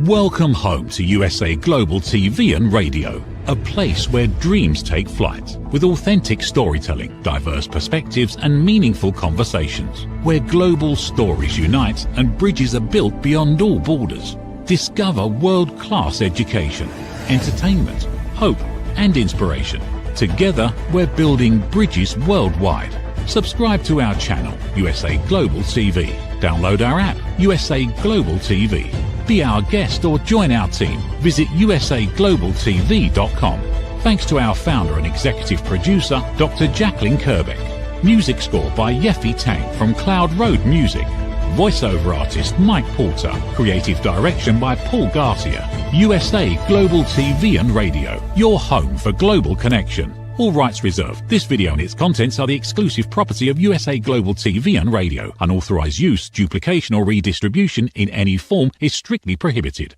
Welcome home to USA Global TV and Radio, a place where dreams take flight, with authentic storytelling, diverse perspectives and meaningful conversations, where global stories unite and bridges are built beyond all borders. Discover world-class education, entertainment, hope and inspiration. Together, we're building bridges worldwide. Subscribe to our channel, USA Global TV. Download our app, USA Global TV. Be our guest or join our team. Visit usaglobaltv.com. Thanks to our founder and executive producer, Dr. Jacalyn KERBECK. Music score by Yeffy Tang from Cloud Road Music. Voiceover artist Mike Porter. Creative direction by Paul Garcia. USA Global TV and Radio. Your home for global connection. All rights reserved. This video and its contents are the exclusive property of USA Global TV and Radio. Unauthorized use, duplication or redistribution in any form is strictly prohibited.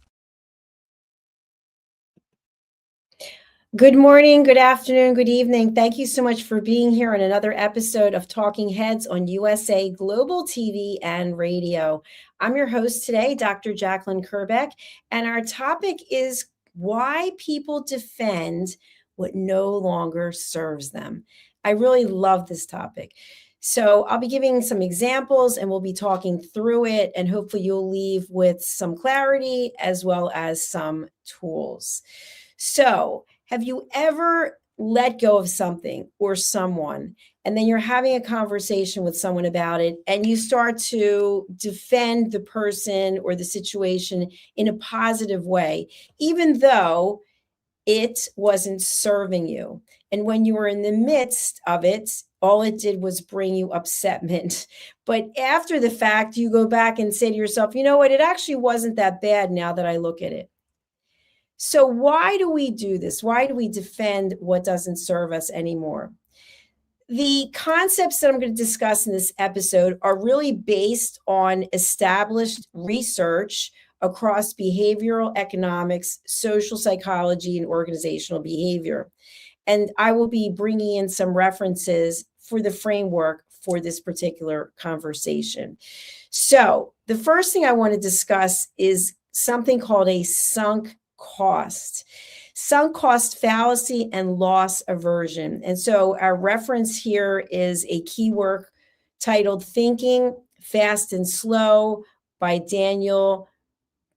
Good morning, good afternoon, good evening. Thank you so much for being here on another episode of Talking Heads on USA Global TV and Radio. I'm your host today, Dr. Jacalyn KERBECK, and our topic is why people defend what no longer serves them. I really love this topic. So I'll be giving some examples and we'll be talking through it, and hopefully you'll leave with some clarity as well as some tools. So have you ever let go of something or someone, and then you're having a conversation with someone about it and you start to defend the person or the situation in a positive way, even though it wasn't serving you? And when you were in the midst of it, all it did was bring you upsetment. But after the fact, you go back and say to yourself, you know what, it actually wasn't that bad now that I look at it. So why do we do this? Why do we defend what doesn't serve us anymore? The concepts that I'm going to discuss in this episode are really based on established research across behavioral economics, social psychology, and organizational behavior. And I will be bringing in some references for the framework for this particular conversation. So the first thing I want to discuss is something called a sunk cost. Sunk cost fallacy and loss aversion. And so our reference here is a key work titled Thinking Fast and Slow by Daniel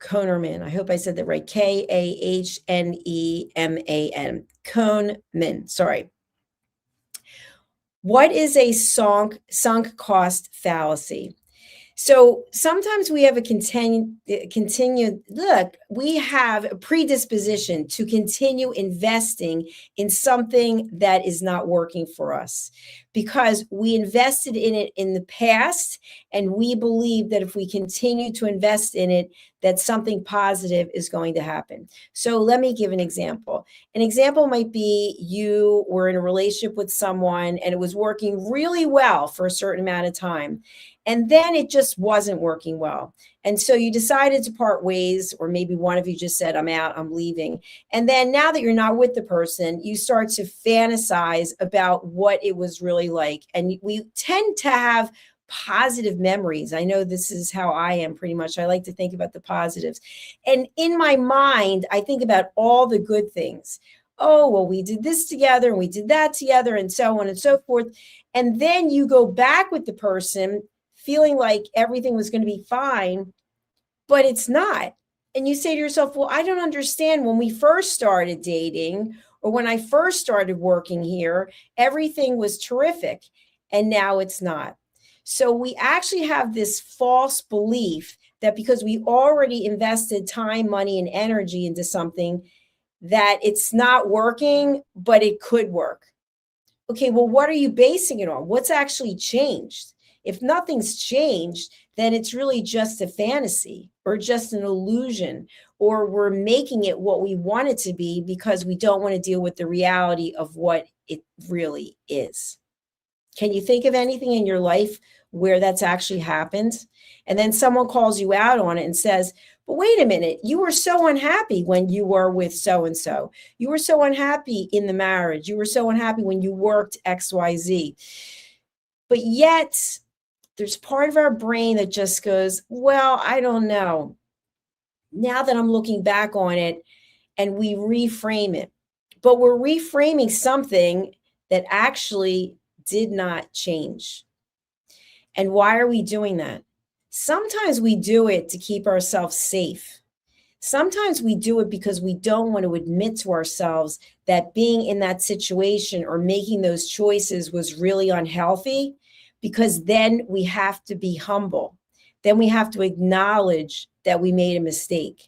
Kahneman. I hope I said that right. Kahneman. Kahneman. Sorry. What is a sunk cost fallacy? So sometimes we have we have a predisposition to continue investing in something that is not working for us because we invested in it in the past, and we believe that if we continue to invest in it, that something positive is going to happen. So let me give an example. An example might be you were in a relationship with someone and it was working really well for a certain amount of time. And then it just wasn't working well. And so you decided to part ways, or maybe one of you just said, I'm out, I'm leaving. And then now that you're not with the person, you start to fantasize about what it was really like. And we tend to have positive memories. I know this is how I am pretty much. I like to think about the positives. And in my mind, I think about all the good things. Oh, well, we did this together and we did that together and so on and so forth. And then you go back with the person feeling like everything was going to be fine, but it's not. And you say to yourself, well, I don't understand. When we first started dating or when I first started working here, everything was terrific. And now it's not. So we actually have this false belief that because we already invested time, money, and energy into something, that it's not working, but it could work. Okay, well, what are you basing it on? What's actually changed? If nothing's changed, then it's really just a fantasy or just an illusion, or we're making it what we want it to be because we don't want to deal with the reality of what it really is. Can you think of anything in your life where that's actually happened? And then someone calls you out on it and says, but wait a minute, you were so unhappy when you were with so-and-so. You were so unhappy in the marriage. You were so unhappy when you worked XYZ. But yet, there's part of our brain that just goes, well, I don't know. now that I'm looking back on it, and we reframe it. But we're reframing something that actually did not change. And why are we doing that? Sometimes we do it to keep ourselves safe. Sometimes we do it because we don't want to admit to ourselves that being in that situation or making those choices was really unhealthy, because then we have to be humble. Then we have to acknowledge that we made a mistake.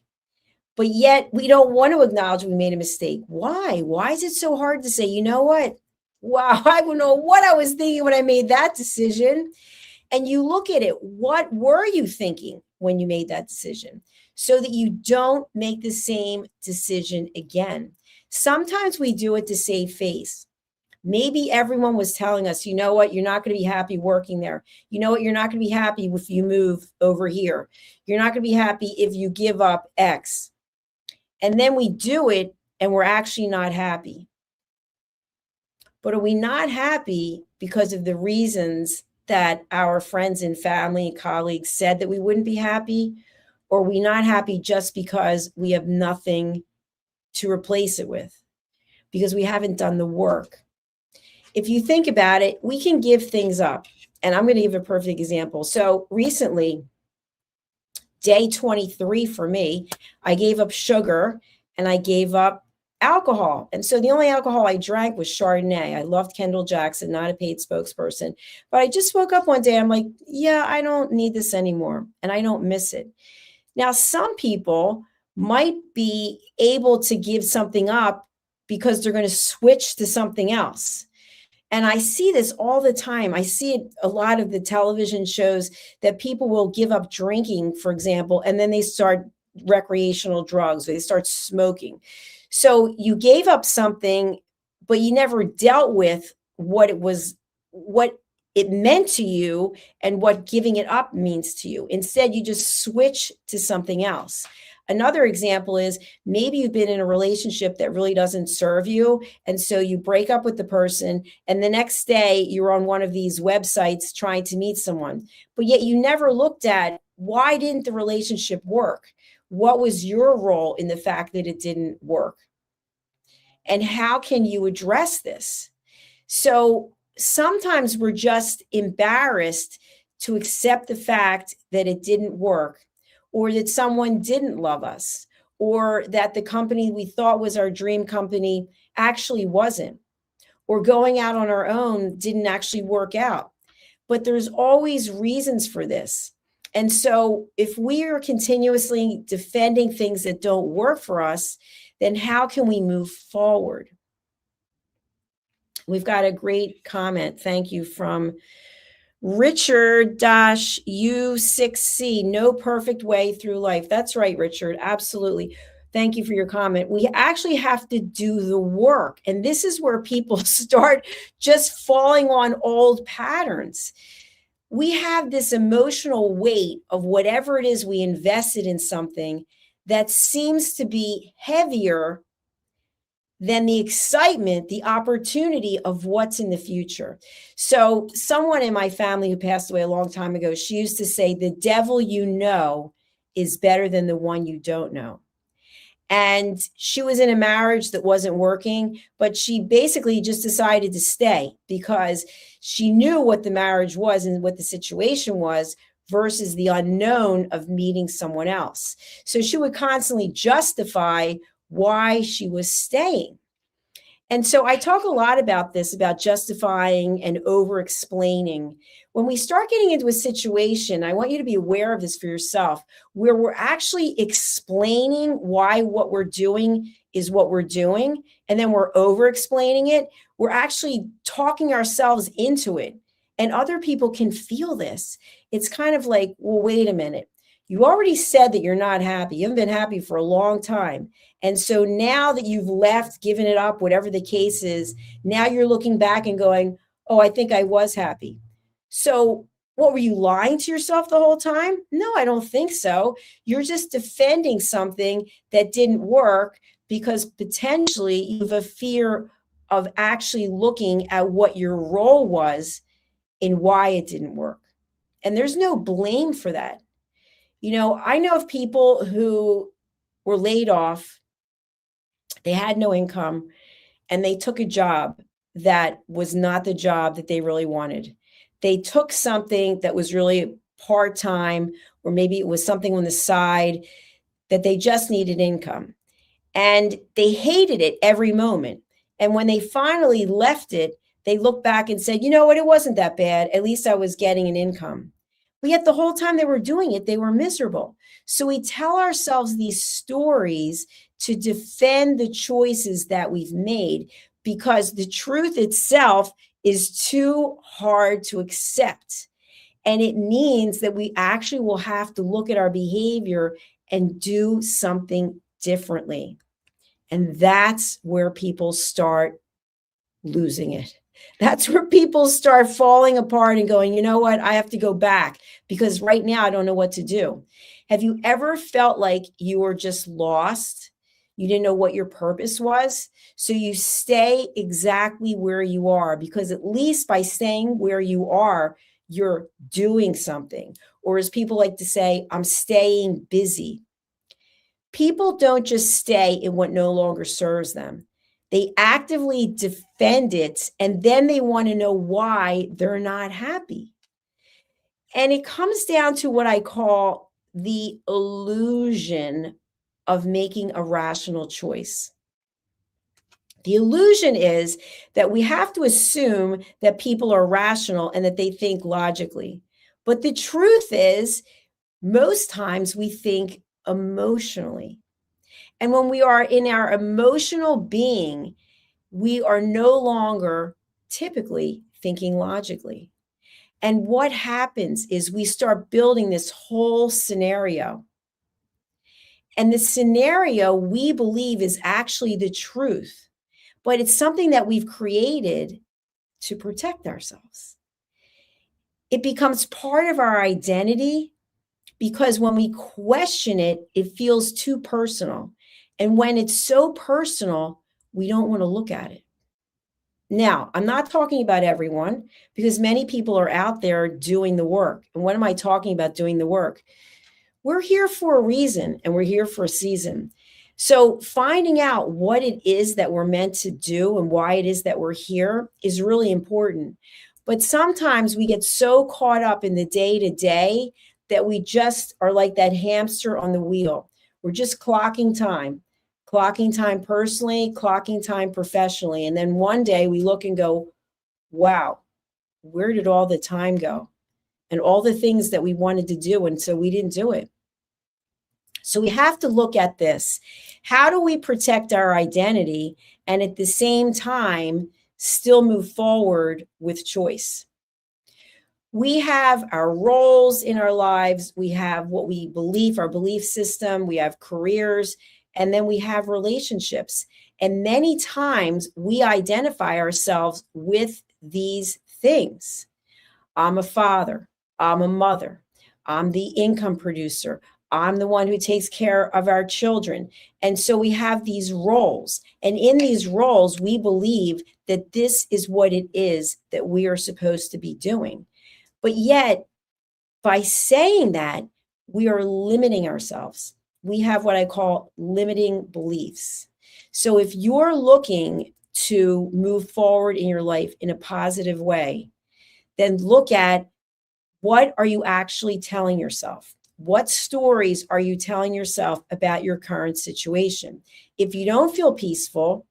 But yet we don't want to acknowledge we made a mistake. Why? Why is it so hard to say, you know what? Wow, I don't know what I was thinking when I made that decision. And you look at it, what were you thinking when you made that decision? So that you don't make the same decision again. Sometimes we do it to save face. Maybe everyone was telling us, you know what, you're not going to be happy working there. You know what, you're not going to be happy if you move over here. You're not going to be happy if you give up X. And then we do it and we're actually not happy. But are we not happy because of the reasons that our friends and family and colleagues said that we wouldn't be happy? Or are we not happy just because we have nothing to replace it with? Because we haven't done the work. If you think about it, we can give things up. And I'm going to give a perfect example. So recently, day 23 for me, I gave up sugar and I gave up alcohol. And so the only alcohol I drank was Chardonnay. I loved Kendall Jackson, not a paid spokesperson. But I just woke up one day, I'm like, yeah, I don't need this anymore. And I don't miss it. Now, some people might be able to give something up because they're going to switch to something else. And I see this all the time. I see it a lot of the television shows that people will give up drinking, for example, and then they start recreational drugs or they start smoking. So you gave up something, but you never dealt with what it meant to you and what giving it up means to you. Instead, you just switch to something else. Another example is maybe you've been in a relationship that really doesn't serve you. And so you break up with the person and the next day you're on one of these websites trying to meet someone, but yet you never looked at why didn't the relationship work? What was your role in the fact that it didn't work? And how can you address this? So sometimes we're just embarrassed to accept the fact that it didn't work, or that someone didn't love us, or that the company we thought was our dream company actually wasn't, or going out on our own didn't actually work out. But there's always reasons for this. And so if we are continuously defending things that don't work for us, then how can we move forward? We've got a great comment. Thank you from Richard-U6C, no perfect way through life. That's right, Richard. Absolutely. Thank you for your comment. We actually have to do the work. And this is where people start just falling on old patterns. We have this emotional weight of whatever it is we invested in something that seems to be heavier than the excitement, the opportunity of what's in the future. So someone in my family who passed away a long time ago, she used to say, the devil you know is better than the one you don't know. And she was in a marriage that wasn't working, but she basically just decided to stay because she knew what the marriage was and what the situation was versus the unknown of meeting someone else. So she would constantly justify why she was staying. And so I talk a lot about this, about justifying and over-explaining. When we start getting into a situation, I want you to be aware of this for yourself, where we're actually explaining why what we're doing is what we're doing, and then we're over-explaining it. We're actually talking ourselves into it, and other people can feel this. It's kind of like, well, wait a minute. You already said that you're not happy. You haven't been happy for a long time. And so now that you've left, given it up, whatever the case is, now you're looking back and going, oh, I think I was happy. So what, were you lying to yourself the whole time? No, I don't think so. You're just defending something that didn't work because potentially you have a fear of actually looking at what your role was in why it didn't work. And there's no blame for that. You know, I know of people who were laid off. They had no income, and they took a job that was not the job that they really wanted. They took something that was really part-time, or maybe it was something on the side that they just needed income. And they hated it every moment. And when they finally left it, they looked back and said, you know what, it wasn't that bad. At least I was getting an income. But yet the whole time they were doing it, they were miserable. So we tell ourselves these stories to defend the choices that we've made, because the truth itself is too hard to accept. And it means that we actually will have to look at our behavior and do something differently. And that's where people start losing it. That's where people start falling apart and going, you know what, I have to go back because right now I don't know what to do. Have you ever felt like you were just lost? You didn't know what your purpose was? So you stay exactly where you are, because at least by staying where you are, you're doing something. Or as people like to say, I'm staying busy. People don't just stay in what no longer serves them. They actively defend it, and then they want to know why they're not happy. And it comes down to what I call the illusion of making a rational choice. The illusion is that we have to assume that people are rational and that they think logically. But the truth is, most times we think emotionally. And when we are in our emotional being, we are no longer typically thinking logically. And what happens is we start building this whole scenario. And the scenario we believe is actually the truth, but it's something that we've created to protect ourselves. It becomes part of our identity because when we question it, it feels too personal. And when it's so personal, we don't want to look at it. Now, I'm not talking about everyone, because many people are out there doing the work. And what am I talking about doing the work? We're here for a reason, and we're here for a season. So finding out what it is that we're meant to do and why it is that we're here is really important. But sometimes we get so caught up in the day-to-day that we just are like that hamster on the wheel. We're just clocking time personally, clocking time professionally. And then one day we look and go, wow, where did all the time go? And all the things that we wanted to do, and so we didn't do it. So we have to look at this. How do we protect our identity and at the same time still move forward with choice? We have our roles in our lives. We have what we believe, our belief system. We have careers, and then we have relationships. And many times we identify ourselves with these things. I'm a father. I'm a mother. I'm the income producer. I'm the one who takes care of our children. And so we have these roles. And in these roles, we believe that this is what it is that we are supposed to be doing. But yet, by saying that, we are limiting ourselves. We have what I call limiting beliefs. So if you're looking to move forward in your life in a positive way, then look at, what are you actually telling yourself? What stories are you telling yourself about your current situation? If you don't feel peaceful,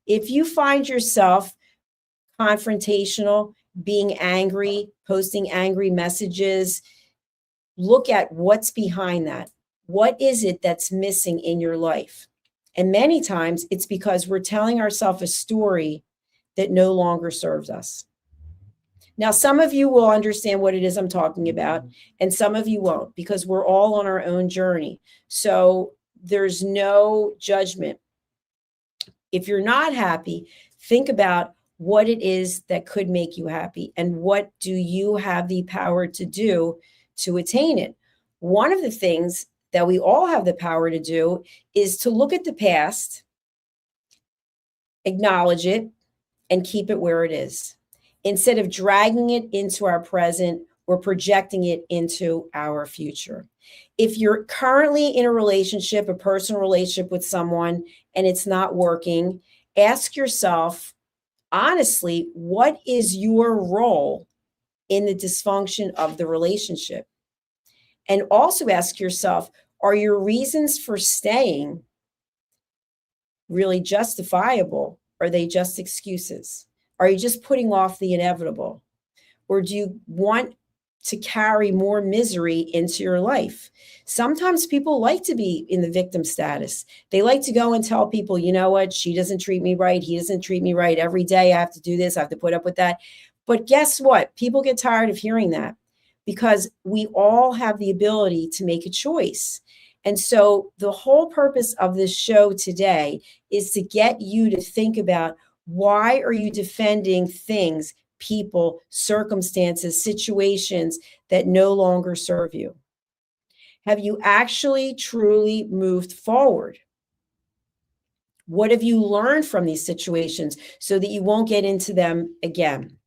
if you find yourself confrontational, being angry, posting angry messages, look at what's behind that. What is it that's missing in your life? And many times it's because we're telling ourselves a story that no longer serves us. Now, some of you will understand what it is I'm talking about, and some of you won't, because we're all on our own journey. So there's no judgment. If you're not happy, think about what it is that could make you happy and what do you have the power to do to attain it. One of the things that we all have the power to do is to look at the past, acknowledge it, and keep it where it is, instead of dragging it into our present we're projecting it into our future. If you're currently in a relationship, a personal relationship with someone, and it's not working, ask yourself, honestly, what is your role in the dysfunction of the relationship? And also ask yourself, are your reasons for staying really justifiable? Are they just excuses? Are you just putting off the inevitable? Or do you want to carry more misery into your life? Sometimes people like to be in the victim status. They like to go and tell people, you know what, she doesn't treat me right. He doesn't treat me right. Every day I have to do this. I have to put up with that. But guess what? People get tired of hearing that because we all have the ability to make a choice. And so the whole purpose of this show today is to get you to think about, why are you defending things, people, circumstances, situations that no longer serve you? Have you actually truly moved forward? What have you learned from these situations so that you won't get into them again?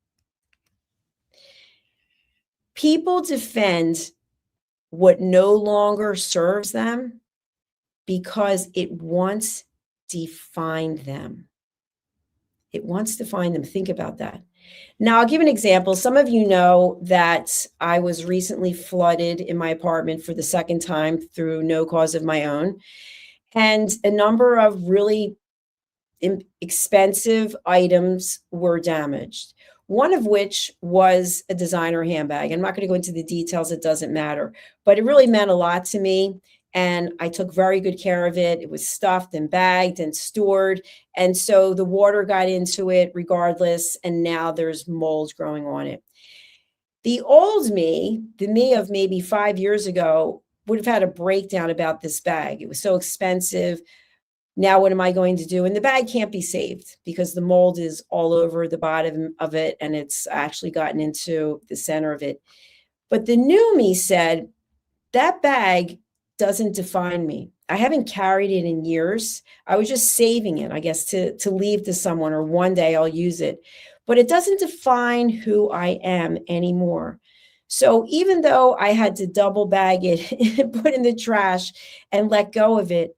People defend what no longer serves them because it once defined them. It wants to find them. Think about that. Now, I'll give an example. Some of you know that I was recently flooded in my apartment for the second time through no cause of my own. And a number of really expensive items were damaged, one of which was a designer handbag. I'm not going to go into the details. It doesn't matter. But it really meant a lot to me. And I took very good care of it. It was stuffed and bagged and stored. And so the water got into it regardless. And now there's mold growing on it. The old me, the me of maybe 5 years ago, would have had a breakdown about this bag. It was so expensive. Now, what am I going to do? And the bag can't be saved because the mold is all over the bottom of it. And it's actually gotten into the center of it. But the new me said, that bag doesn't define me. I haven't carried it in years. I was just saving it, I guess, to leave to someone, or one day I'll use it. But it doesn't define who I am anymore. So even though I had to double bag it, put in the trash, and let go of it,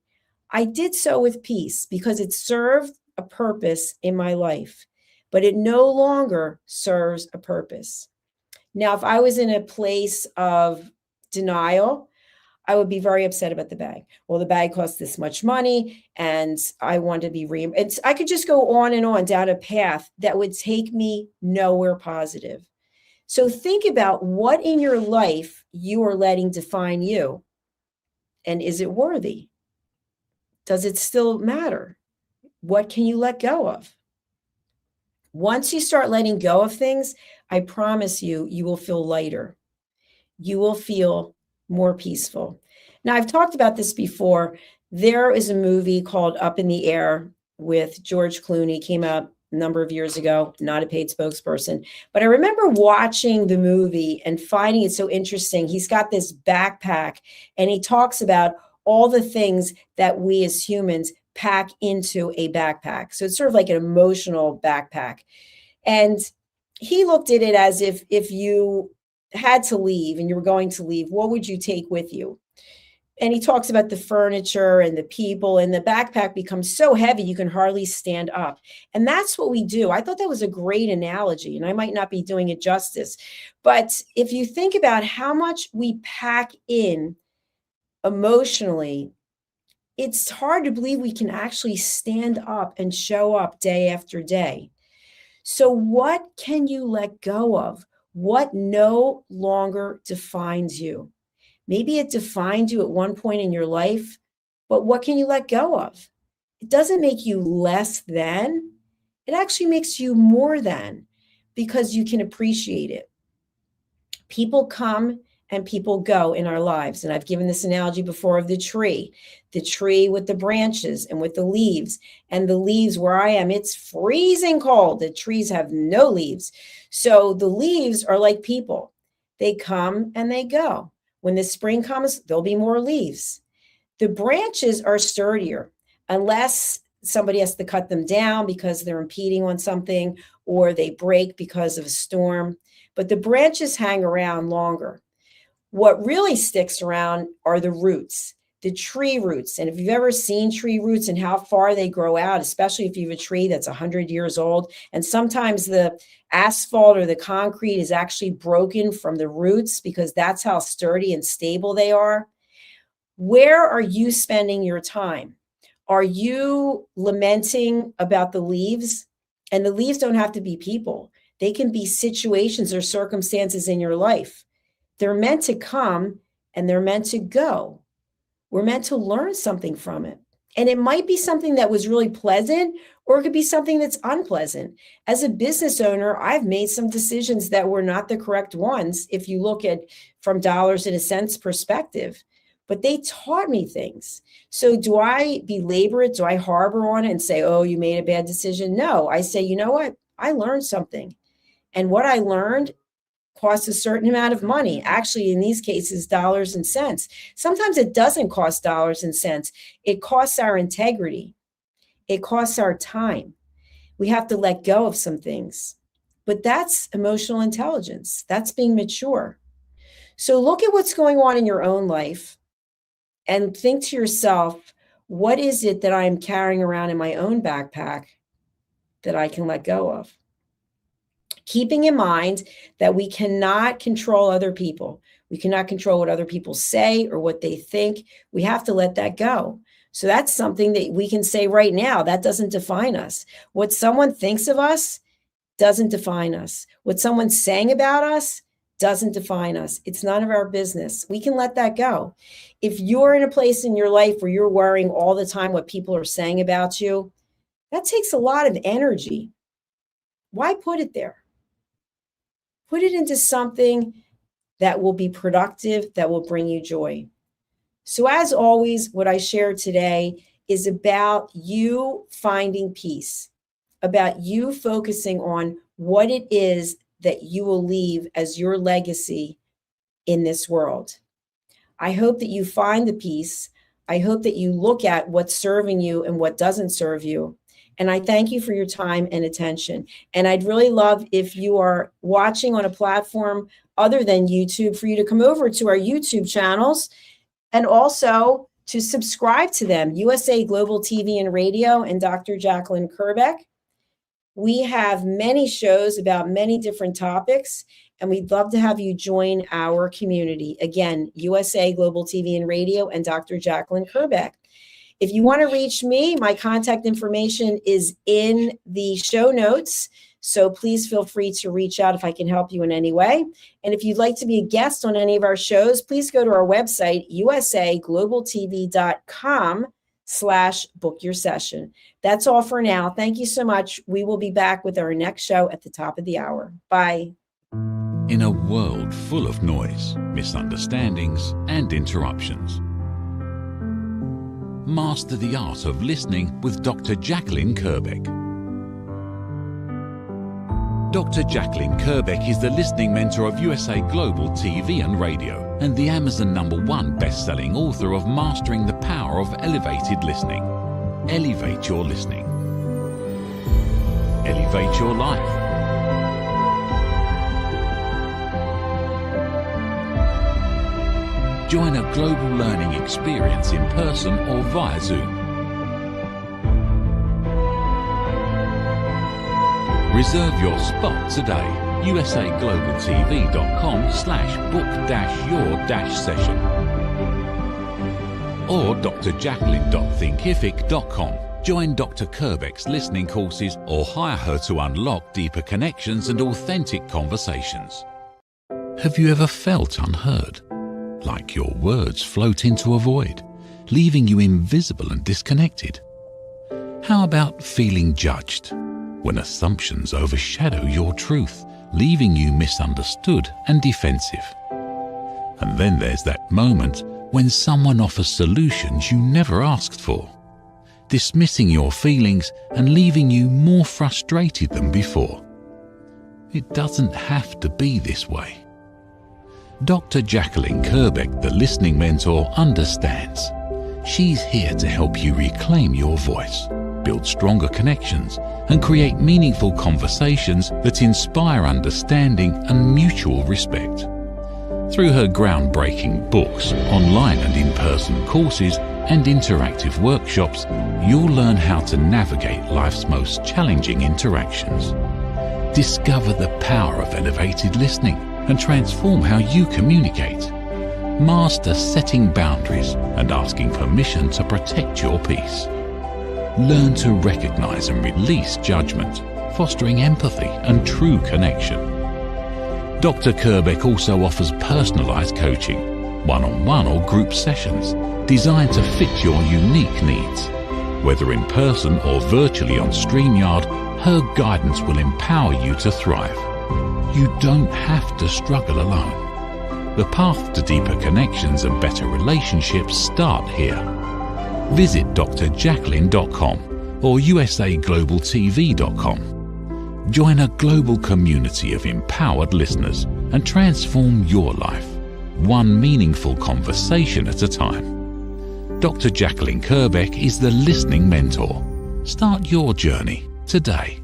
I did so with peace because it served a purpose in my life, but it no longer serves a purpose. Now, if I was in a place of denial, I would be very upset about the bag. Well, the bag cost this much money and I want to be reimbursed. I could just go on and on down a path that would take me nowhere positive. So think about what in your life you are letting define you. And is it worthy? Does it still matter? What can you let go of? Once you start letting go of things, I promise you, you will feel lighter. You will feel more peaceful. Now, I've talked about this before. There is a movie called Up in the Air with George Clooney, came out a number of years ago, not a paid spokesperson. But I remember watching the movie and finding it so interesting. He's got this backpack and he talks about all the things that we as humans pack into a backpack. So it's sort of like an emotional backpack. And he looked at it as if you had to leave and you were going to leave, what would you take with you? And he talks about the furniture and the people, and the backpack becomes so heavy you can hardly stand up. And that's what we do. I thought that was a great analogy, and I might not be doing it justice. But if you think about how much we pack in emotionally, it's hard to believe we can actually stand up and show up day after day. So what can you let go of? What no longer defines you? Maybe it defined you at one point in your life, but what can you let go of? It doesn't make you less than. It actually makes you more than, because you can appreciate it. People come and people go in our lives. And I've given this analogy before of the tree with the branches and with the leaves. And the leaves where I am, it's freezing cold. The trees have no leaves. So the leaves are like people. They come and they go. When the spring comes, there'll be more leaves. The branches are sturdier unless somebody has to cut them down because they're impeding on something, or they break because of a storm. but the branches hang around longer. What really sticks around are the roots, the tree roots. And if you've ever seen tree roots and how far they grow out, especially if you have a tree that's 100 years old, and sometimes the asphalt or the concrete is actually broken from the roots because that's how sturdy and stable they are. Where are you spending your time? Are you lamenting about the leaves? And the leaves don't have to be people. They can be situations or circumstances in your life. They're meant to come and they're meant to go. We're meant to learn something from it. And it might be something that was really pleasant, or it could be something that's unpleasant. As a business owner, I've made some decisions that were not the correct ones if you look at from dollars and cents perspective, but they taught me things. So do I belabor it? Do I harbor on it and say, oh, you made a bad decision? No, I say, you know what? I learned something. And what I learned costs a certain amount of money. Actually, in these cases, dollars and cents. Sometimes it doesn't cost dollars and cents. It costs our integrity. It costs our time. We have to let go of some things. But that's emotional intelligence. That's being mature. So look at what's going on in your own life and think to yourself, what is it that I'm carrying around in my own backpack that I can let go of? Keeping in mind that we cannot control other people. We cannot control what other people say or what they think. We have to let that go. So that's something that we can say right now. That doesn't define us. What someone thinks of us doesn't define us. What someone's saying about us doesn't define us. It's none of our business. We can let that go. If you're in a place in your life where you're worrying all the time what people are saying about you, that takes a lot of energy. Why put it there? Put it into something that will be productive, that will bring you joy. So as always, what I shared today is about you finding peace, about you focusing on what it is that you will leave as your legacy in this world. I hope that you find the peace. I hope that you look at what's serving you and what doesn't serve you. And I thank you for your time and attention. And I'd really love if you are watching on a platform other than YouTube for you to come over to our YouTube channels and also to subscribe to them, USA Global TV and Radio and Dr. Jacalyn KERBECK. We have many shows about many different topics, and we'd love to have you join our community. Again, USA Global TV and Radio and Dr. Jacalyn KERBECK. If you want to reach me, my contact information is in the show notes. So please feel free to reach out if I can help you in any way. And if you'd like to be a guest on any of our shows, please go to our website, usaglobaltv.com/book-your-session. That's all for now. Thank you so much. We will be back with our next show at the top of the hour. Bye. In a world full of noise, misunderstandings, and interruptions, master the art of listening with Dr. Jacalyn KERBECK. Dr. Jacalyn KERBECK is the listening mentor of USA Global TV and Radio and the Amazon #1 best-selling author of Mastering the Power of Elevated Listening. Elevate your listening. Elevate your life. Join a global learning experience in person or via Zoom. Reserve your spot today. usaglobaltv.com/book-your-session or drjacalyn.thinkific.com. Join Dr. KERBECK's listening courses or hire her to unlock deeper connections and authentic conversations. Have you ever felt unheard? Like your words float into a void, leaving you invisible and disconnected? How about feeling judged, when assumptions overshadow your truth, leaving you misunderstood and defensive? And then there's that moment when someone offers solutions you never asked for, dismissing your feelings and leaving you more frustrated than before. It doesn't have to be this way. Dr. Jacalyn KERBECK, the listening mentor, understands. She's here to help you reclaim your voice, build stronger connections, and create meaningful conversations that inspire understanding and mutual respect. Through her groundbreaking books, online and in-person courses, and interactive workshops, you'll learn how to navigate life's most challenging interactions. Discover the power of elevated listening and transform how you communicate. Master setting boundaries and asking permission to protect your peace. Learn to recognize and release judgment, fostering empathy and true connection. Dr. KERBECK also offers personalized coaching, one-on-one or group sessions, designed to fit your unique needs. Whether in person or virtually on StreamYard, her guidance will empower you to thrive. You don't have to struggle alone. The path to deeper connections and better relationships start here. Visit drjacalyn.com or usaglobaltv.com. Join a global community of empowered listeners and transform your life, one meaningful conversation at a time. Dr. Jacalyn KERBECK is the listening mentor. Start your journey today.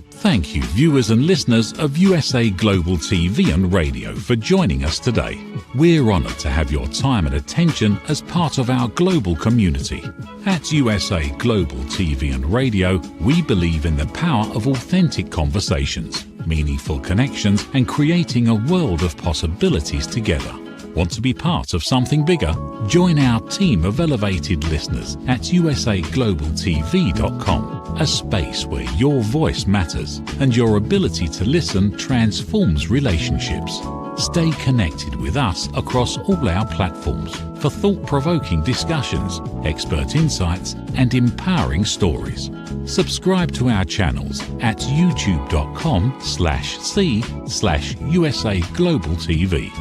Thank you, viewers and listeners of USA Global TV and Radio, for joining us today. We're honoured to have your time and attention as part of our global community. At USA Global TV and Radio, we believe in the power of authentic conversations, meaningful connections, and creating a world of possibilities together. Want to be part of something bigger? Join our team of elevated listeners at usaglobaltv.com, a space where your voice matters and your ability to listen transforms relationships. Stay connected with us across all our platforms for thought-provoking discussions, expert insights, and empowering stories. Subscribe to our channels at youtube.com/c/USAGlobalTV.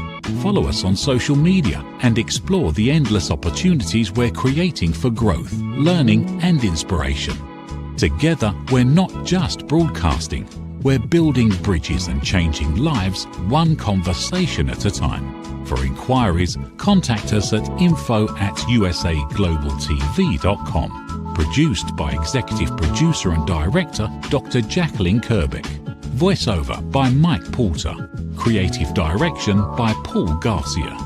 Follow us on social media and explore the endless opportunities we're creating for growth, learning, and inspiration. Together, we're not just broadcasting, we're building bridges and changing lives one conversation at a time. For inquiries, contact us at info@usaglobaltv.com. Produced by Executive Producer and Director Dr. Jacalyn KERBECK. Voiceover by Mike Porter. Creative direction by Paul Garcia.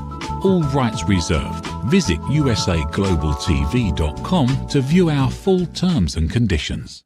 All rights reserved. Visit usaglobaltv.com to view our full terms and conditions.